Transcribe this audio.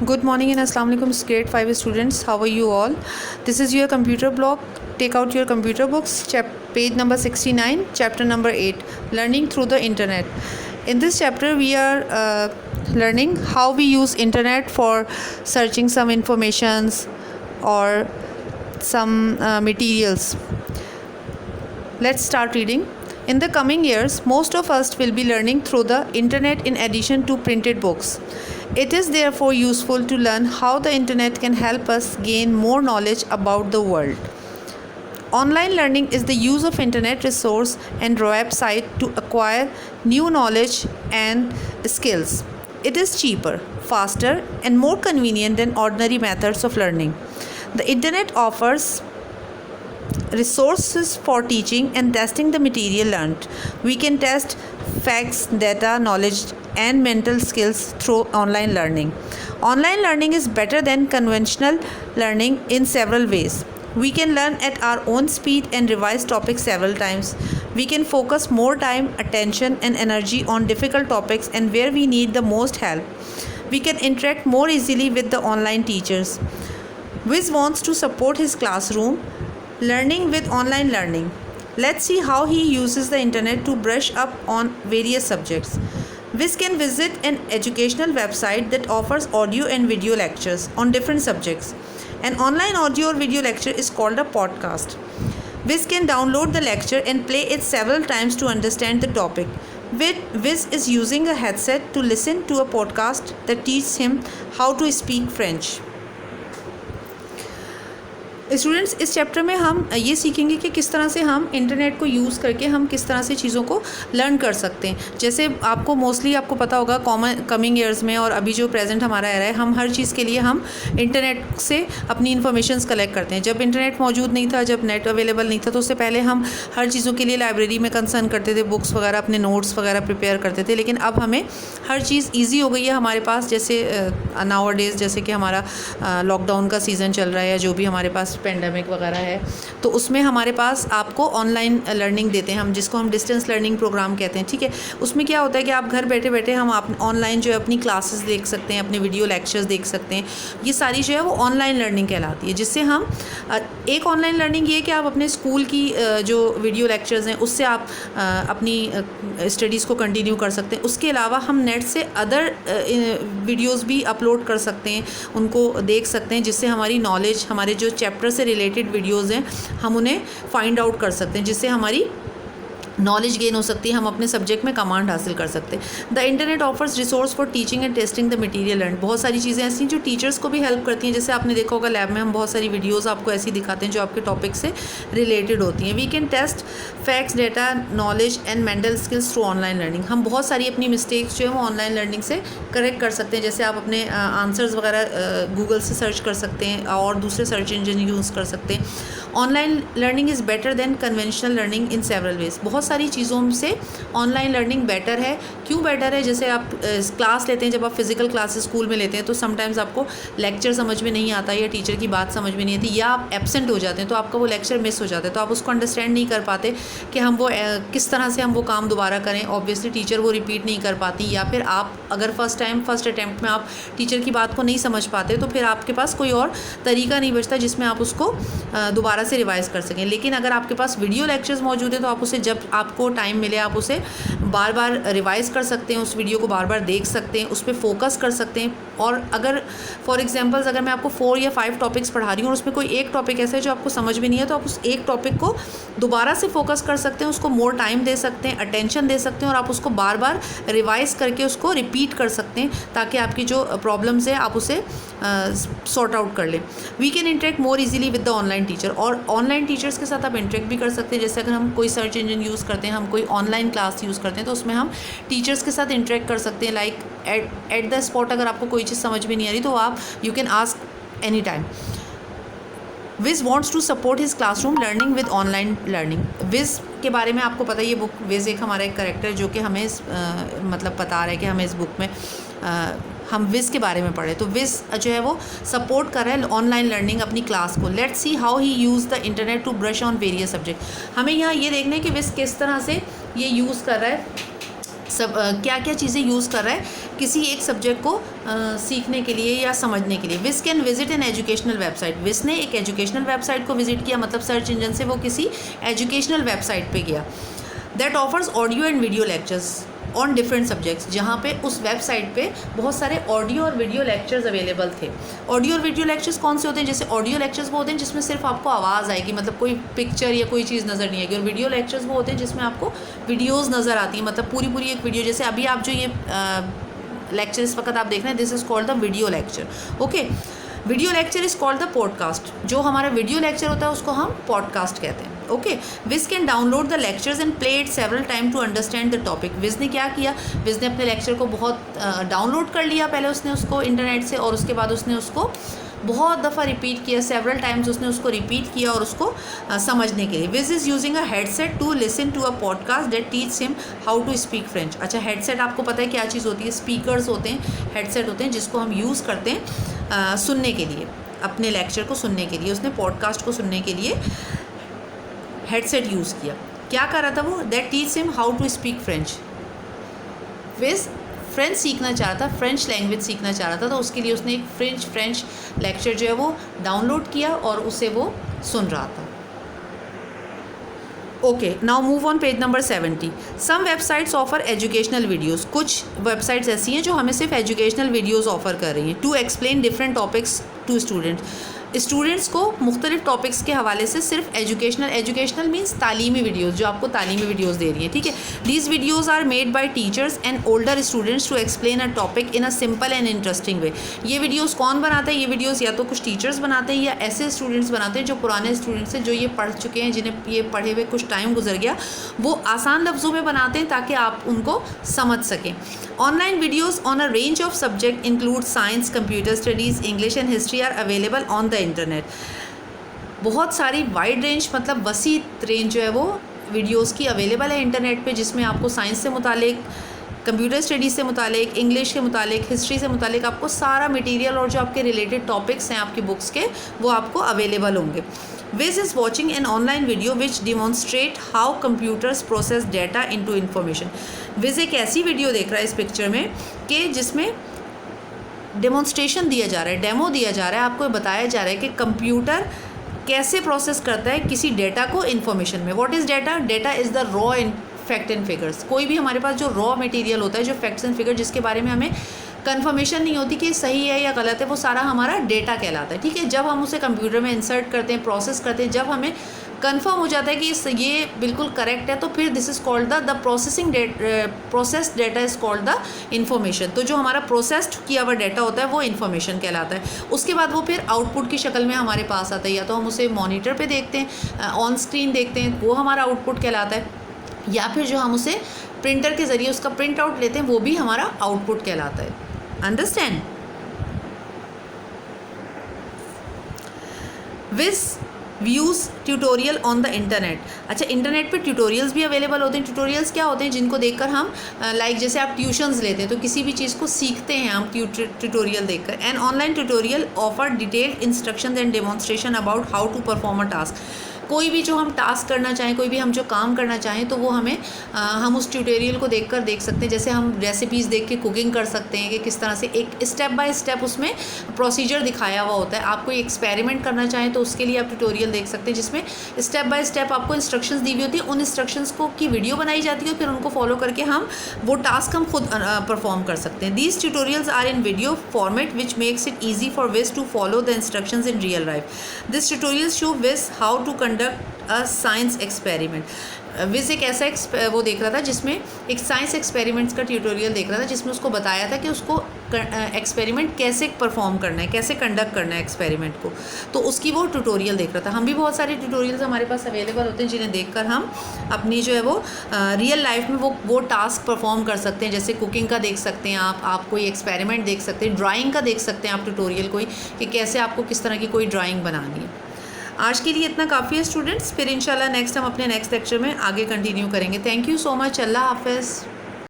Good morning and Assalamu alaikum grade 5 students. How are you all? This is your computer block. Take out your computer books. Page number 69, chapter number 8, Learning through the Internet. In this chapter we are learning how we use internet for searching some informations or some materials. Let's start reading. In the coming years, most of us will be learning through the internet in addition to printed books. It is therefore useful to learn how the internet can help us gain more knowledge about the world. Online learning is the use of internet resource and website to acquire new knowledge and skills. It is cheaper, faster, and more convenient than ordinary methods of learning. The internet offers resources for teaching and testing the material learned. We can test facts, data, knowledge, and mental skills through online learning. Online learning is better than conventional learning in several ways. We can learn at our own speed and revise topics several times. We can focus more time, attention, and energy on difficult topics and where we need the most help. We can interact more easily with the online teachers. Wiz wants to support his classroom learning with online learning. Let's see how he uses the internet to brush up on various subjects. Wiz can visit an educational website that offers audio and video lectures on different subjects. An online audio or video lecture is called a podcast. Wiz can download the lecture and play it several times to understand the topic. Wiz is using a headset to listen to a podcast that teaches him how to speak French. Students, इस chapter में हम ये सीखेंगे कि किस तरह से हम इंटरनेट को यूज़ करके हम किस तरह से चीज़ों को लर्न कर सकते हैं. जैसे आपको मोस्टली आपको पता होगा कमिंग ईयर्स में और अभी जो प्रेजेंट हमारा आ रहा है, हम हर चीज़ के लिए हम इंटरनेट से अपनी इन्फॉर्मेशंस कलेक्ट करते हैं. जब इंटरनेट मौजूद नहीं था, जब नेट अवेलेबल नहीं था, तो उससे पहले हम हर चीज़ों के लिए लाइब्रेरी में कंसर्न करते थे, बुक्स वगैरह, अपने नोट्स वगैरह प्रिपेयर करते थे. लेकिन अब हमें हर चीज़ ईजी हो गई है हमारे पास. जैसे नाउ डेज़ जैसे कि हमारा लॉकडाउन का सीज़न चल रहा है या जो भी हमारे पास पेंडेमिक वगैरह है, तो उसमें हमारे पास आपको ऑनलाइन लर्निंग देते हैं, हम जिसको हम डिस्टेंस लर्निंग प्रोग्राम कहते हैं. ठीक है, उसमें क्या होता है कि आप घर बैठे बैठे हम आप ऑनलाइन जो है अपनी क्लासेस देख सकते हैं, अपने वीडियो लेक्चर्स देख सकते हैं. ये सारी जो है वो ऑनलाइन लर्निंग कहलाती है. जिससे हम एक ऑनलाइन लर्निंग ये है कि आप अपने स्कूल की जो वीडियो लेक्चर्स हैं उससे आप अपनी स्टडीज़ को कंटिन्यू कर सकते हैं. उसके अलावा हम नेट से अदर वीडियोज़ भी अपलोड कर सकते हैं, उनको देख सकते हैं, जिससे हमारी नॉलेज, हमारे जो चैप्टर से रिलेटेड वीडियोज़ हैं, हम उन्हें फाइंड आउट कर सकते हैं, जिससे हमारी नॉलेज गेन हो सकती है, हम अपने सब्जेक्ट में कमांड हासिल कर सकते हैं. The internet offers resource for teaching and testing the material learn. बहुत सारी चीज़ें ऐसी हैं जो टीचर्स को भी हेल्प करती हैं. जैसे आपने देखा होगा लैब में हम बहुत सारी वीडियोस आपको ऐसी दिखाते हैं जो आपके टॉपिक से रिलेटेड होती हैं. We can test facts, data, knowledge and mental skills through online learning. हम बहुत सारी अपनी मिस्टेक्स जो है वो ऑनलाइन लर्निंग से करेक्ट कर सकते हैं. जैसे आप अपने आंसर्स वगैरह गूगल से सर्च कर सकते हैं और दूसरे सर्च इंजन यूज़ कर सकते हैं. Online learning is better than conventional learning in several ways. बहुत सारी चीज़ों से ऑनलाइन लर्निंग बेटर है. क्यों बेटर है? जैसे आप क्लास लेते हैं, जब आप फिजिकल क्लासेस स्कूल में लेते हैं तो समटाइम्स आपको लेक्चर समझ में नहीं आता या टीचर की बात समझ में नहीं आती, या आप एब्सेंट हो जाते हैं तो आपका वो लेक्चर मिस हो जाता है, तो आप उसको अंडरस्टैंड नहीं कर पाते कि हम वो किस तरह से हम वो काम दोबारा करें. ऑब्वियसली टीचर वो रिपीट नहीं कर पाती, या फिर आप अगर फर्स्ट अटैम्प्ट में आप टीचर की बात को नहीं समझ पाते तो फिर आपके पास कोई और तरीका नहीं बचता जिसमें आप उसको दोबारा से रिवाइज़ कर सकें. लेकिन अगर आपके पास वीडियो लेक्चर्स मौजूद है तो आप उसे जब आपको टाइम मिले आप उसे बार बार रिवाइज़ कर सकते हैं, उस वीडियो को बार बार देख सकते हैं, उस पर फोकस कर सकते हैं. और अगर फॉर एग्जांपल्स अगर मैं आपको 4 या 5 टॉपिक्स पढ़ा रही हूँ और उसमें कोई एक टॉपिक ऐसा है जो आपको समझ में नहीं है, तो आप उस एक टॉपिक को दोबारा से फोकस कर सकते हैं, उसको मोर टाइम दे सकते हैं, अटेंशन दे सकते हैं और आप उसको बार बार रिवाइज़ करके उसको रिपीट कर सकते हैं ताकि आपकी जो प्रॉब्लम्स है आप उसे सॉर्ट आउट कर लें. We can interact more easily with the online teacher. और ऑनलाइन टीचर्स के साथ आप इंटरेक्ट भी कर सकते हैं. जैसे अगर हम कोई सर्च इंजन यूज़ करते हैं, हम कोई ऑनलाइन क्लास यूज़ करते हैं, तो उसमें हम टीचर्स के साथ इंटरेक्ट कर सकते हैं. लाइक एट द स्पॉट अगर आपको कोई चीज़ समझ में नहीं आ रही तो आप you can ask any time. Vij wants to support his classroom learning with online learning. Vij के बारे में आपको पता है, ये बुक विज एक हमारा एक करेक्टर जो कि हमें मतलब बता रहा है कि हमें इस बुक में हम विज के बारे में पढ़े. तो विज जो है वो सपोर्ट कर रहा है ऑनलाइन लर्निंग अपनी क्लास को. Let's see how he use the internet to brush on various subject. हमें यहाँ ये देखना है कि विज किस तरह से ये यूज़ कर रहा है, सब क्या क्या चीज़ें यूज़ कर रहा है किसी एक सब्जेक्ट को सीखने के लिए या समझने के लिए। विस can visit an educational website. विस ने एक एजुकेशनल वेबसाइट को विजिट किया, मतलब सर्च इंजन से वो किसी एजुकेशनल वेबसाइट पे गया। That offers audio and video lectures on different subjects, जहाँ पे उस वेबसाइट पे बहुत सारे ऑडियो और वीडियो लेक्चर्स अवेलेबल थे। ऑडियो और वीडियो लेक्चर्स कौन से होते हैं? जैसे ऑडियो लेक्चर्स वो होते हैं जिसमें सिर्फ आपको आवाज़ आएगी, मतलब कोई पिक्चर या कोई चीज़ नज़र नहीं आएगी, और वीडियो लेक्चर्स वो होते हैं जिसमें आपको वीडियोज़ नज़र आती हैं, मतलब पूरी एक वीडियो। जैसे अभी आप जो ये लेक्चर इस वक्त आप देख रहे हैं, this is called the video lecture. Okay, video lecture is called the podcast. जो हमारा वीडियो लेक्चर होता है उसको हम पॉडकास्ट कहते हैं। Okay, Vij can download the lectures and play it several time to understand the topic. Vij ने क्या किया? विज ने अपने लेक्चर को बहुत डाउनलोड कर लिया पहले उसने उसको इंटरनेट से, और उसके बाद उसने उसको बहुत दफ़ा रिपीट किया, सेवरल टाइम्स उसने उसको रिपीट किया और उसको समझने के लिए। Vij is using a headset to listen to a podcast that teach him how to speak French. अच्छा, हेडसेट आपको पता है क्या चीज़ होती है? स्पीकर्स होते हैं, हेडसेट होते हैं जिसको हम यूज़ करते हैं सुनने के लिए, अपने लेक्चर को सुनने के लिए। उसने पॉडकास्ट को सुनने के लिए हेडसेट यूज़ किया। क्या कर रहा था वो? That teach him how to speak French. Vij French सीखना चाह रहा था, फ्रेंच लैंग्वेज सीखना चाह रहा था, तो उसके लिए उसने एक फ्रेंच लेक्चर जो है वो डाउनलोड किया और उसे वो सुन रहा था। Okay, now move on page number 70। Some websites offer educational videos. कुछ वेबसाइट्स ऐसी हैं जो हमें सिर्फ एजुकेशनल वीडियोज़ ऑफर कर रही हैं to explain different topics to students को मुख्तलिफ टॉपिक्स के हवाले से सिर्फ एजुकेशनल मीन्स तालीमी वीडियोज़, जो आपको तालीमी वीडियोज़ दे रही हैं, ठीक है। These videos are made by teachers and older students to explain a topic in a simple and interesting way. ये वीडियोज़ कौन बनाता है? ये वीडियोज़ या तो कुछ टीचर्स बनाते हैं या ऐसे स्टूडेंट्स बनाते हैं जो पुराने स्टूडेंट्स हैं, जो ये पढ़ चुके हैं, जिन्हें ये पढ़े हुए कुछ टाइम गुजर गया, वो आसान लफ्ज़ों में बनाते हैं ताकि आप उनको समझ सकें। Online videos on a range of subject include science, computer studies, English and history are available on the internet. बहुत सारी वाइड रेंज, मतलब वसी रेंज जो है वो वीडियोज़ की अवेलेबल है इंटरनेट पे, जिसमें आपको साइंस से मुतालिक, कंप्यूटर स्टडीज़ से मुतालिक, इंग्लिश के मुतालिक, हिस्ट्री से मुतालिक आपको सारा मटेरियल और जो आपके रिलेटेड टॉपिक्स हैं आपकी बुक्स के, वो आपको अवेलेबल होंगे। Vij is watching an online video which demonstrate how computers process data into information. Vij एक ऐसी वीडियो देख रहा है इस पिक्चर में कि जिसमें डेमोन्स्ट्रेशन दिया जा रहा है, डेमो दिया जा रहा है, आपको बताया जा रहा है कि कंप्यूटर कैसे प्रोसेस करता है किसी डेटा को इन्फॉर्मेशन में। What is data? Data is the raw fact and figures. कोई भी हमारे पास जो रॉ मटेरियल होता है, जो फैक्ट्स एंड फिगर, जिसके बारे में हमें कंफर्मेशन नहीं होती कि सही है या गलत है, वो सारा हमारा डेटा कहलाता है, ठीक है। जब हम उसे कंप्यूटर में इंसर्ट करते हैं, प्रोसेस करते हैं, जब हमें कंफर्म हो जाता है कि ये बिल्कुल करेक्ट है, तो फिर this is called the processed data is called the information. तो जो हमारा प्रोसेस्ड किया हुआ डेटा होता है वो इन्फॉर्मेशन कहलाता है। उसके बाद वो फिर आउटपुट की शक्ल में हमारे पास आता है, या तो हम उसे मॉनिटर पे देखते हैं, ऑन स्क्रीन देखते हैं, वो हमारा आउटपुट कहलाता है, या फिर जो हम उसे प्रिंटर के ज़रिए उसका प्रिंट आउट लेते हैं, वो भी हमारा आउटपुट कहलाता है। Understand? Vij views tutorial on the internet. अच्छा, इंटरनेट पे ट्यूटोरियल्स भी अवेलेबल होते हैं। ट्यूटोरियल्स क्या होते हैं? जिनको देखकर हम जैसे आप ट्यूशन्स लेते हैं तो किसी भी चीज़ को सीखते हैं हम ट्यूटोरियल देखकर। An online tutorial offer detailed instructions and demonstration about how to perform a task. कोई भी जो हम टास्क करना चाहें, कोई भी हम जो काम करना चाहें, तो वो हमें हम उस ट्यूटोरियल को देखकर देख सकते हैं। जैसे हम रेसिपीज़ देख के कुकिंग कर सकते हैं कि किस तरह से एक स्टेप बाय स्टेप उसमें प्रोसीजर दिखाया हुआ होता है। आप कोई एक्सपेरिमेंट करना चाहें तो उसके लिए आप ट्यूटोरियल देख सकते हैं, जिसमें स्टेप बाय स्टेप आपको इंस्ट्रक्शंस दी हुई होती है। उन इंस्ट्रक्शंस को की वीडियो बनाई जाती है, फिर उनको फॉलो करके हम वो टास्क हम खुद परफॉर्म कर सकते हैं। These tutorials are in video format which makes it easy for Vij to follow the instructions in real life. This tutorials show Vij how to conduct a science experiment. Vij एक ऐसा वो देख रहा था जिसमें एक साइंस एक्सपेरिमेंट्स का ट्यूटोरियल देख रहा था, जिसमें उसको बताया था कि उसको एक्सपेरिमेंट कैसे परफॉर्म करना है, कैसे कंडक्ट करना है एक्सपेरिमेंट को, तो उसकी वो ट्यूटोरियल देख रहा था। हम भी बहुत सारे ट्यूटोरियल्स हमारे पास अवेलेबल होते हैं जिन्हें देखकर हम अपनी जो है वो रियल लाइफ में वो टास्क परफॉर्म कर सकते हैं। जैसे कुकिंग का देख सकते हैं आप कोई एक्सपेरिमेंट देख सकते हैं, ड्राइंग का देख सकते हैं आप ट्यूटोरियल कोई, कि कैसे आपको किस तरह की कोई ड्राइंग बनानी है। आज के लिए इतना काफ़ी है स्टूडेंट्स, फिर इंशाल्लाह नेक्स्ट हम अपने नेक्स्ट लेक्चर में आगे कंटिन्यू करेंगे। Thank you so much. अल्लाह हाफ़िज़।